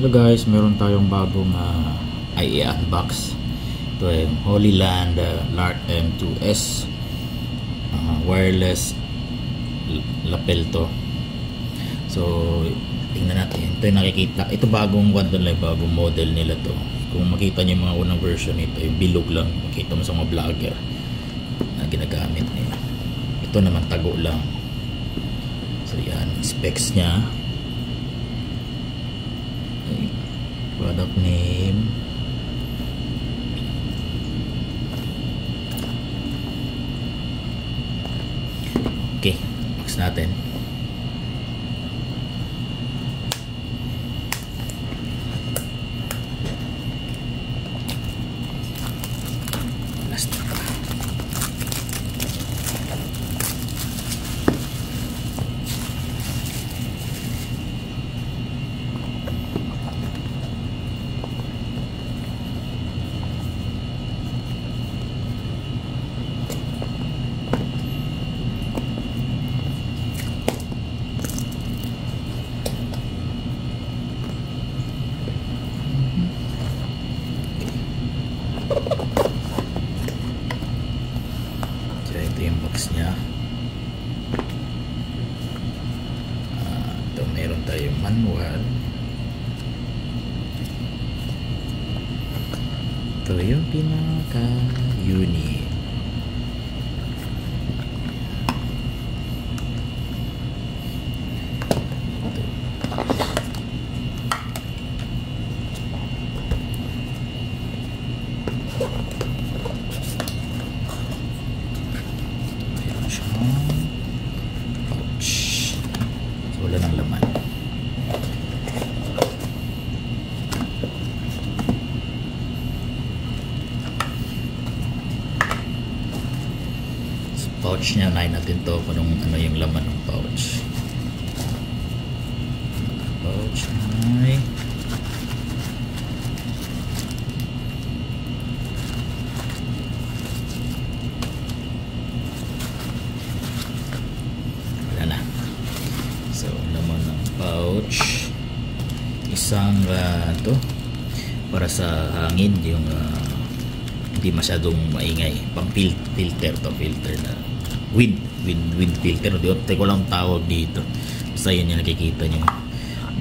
Hello guys, meron tayong bagong i-unbox. Ito ay Holyland LARC M2S wireless lapel to. So tingnan natin. Ito yung nakikita. Ito bagong bagong model nila to. Kung makita niyo yung mga unang version nito, yung bilog lang. Makita mo sa mga vlogger na ginagamit nila. Ito naman tago lang. So yan, specs niya. Product name. Okay, box natin. Plastic pa. So ito yung box nya. Ito meron tayong manual. Ito yung pinaka unit. Pouch. So wala ng laman. So pouch niya, nahin natin to kung ano yung laman ng pouch. Pouch ay so naman ng pouch, isang to para sa hangin, yung hindi masyadong maingay, pang filter to, filter na wind filter. Di ko lang tawag dito, basta yun yung nakikita nyo,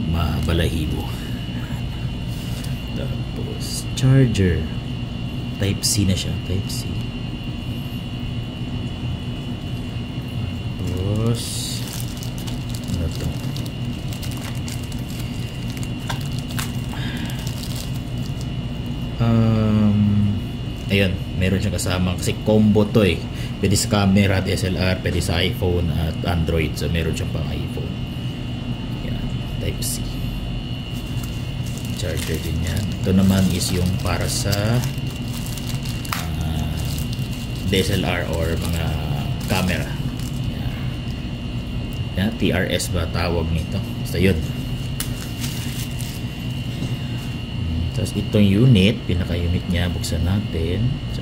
mabalahibo. Tapos charger, type C na siya, type C. Tapos ano to, ayun, meron siyang kasama kasi combo to eh. Pwede sa camera, DSLR, pwede sa iPhone at Android. So meron siyang pang iPhone. Yan, type C. Charger din yan. Ito naman is yung para sa DSLR or mga camera. Yan, TRS ba tawag nito? Basta yun. Tapos itong unit, pinaka-unit niya, buksan natin. Sa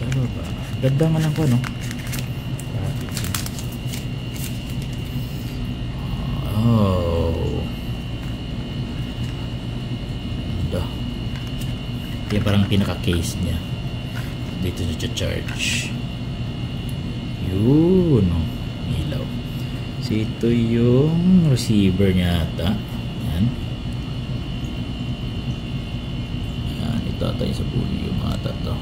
baba. Ganda nga lang ko, no? Oh. Ganda. Yan parang pinaka-case niya. Dito siya charge. Yun, no? Ilaw. So ito yung receiver niya ata. Yan. Yan, ito ata yung sa volume ata to.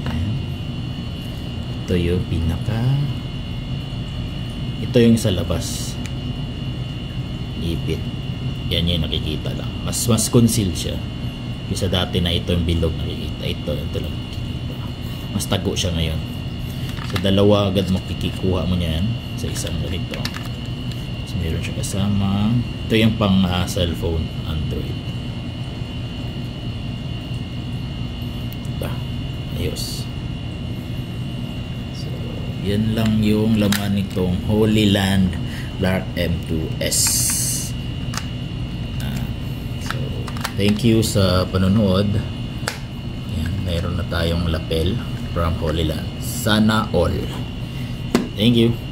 Yan. Ito yung pinaka, ito yung sa labas. Ipit. Yan yung nakikita lang. Mas concealed siya. Kasi dati na ito yung bilog nakikita. Ito lang nakikita. Mas tago siya ngayon. So dalawa agad makikikuha mo niyan sa isang ganito. So meron siya kasama. Ito yung pang cellphone, Android. Diba? Ayos. So yan lang yung laman nitong Holyland LARC M2S. So Thank you sa panonood. Yan, mayroon na tayong lapel from Holy Land. Sana all. Thank you.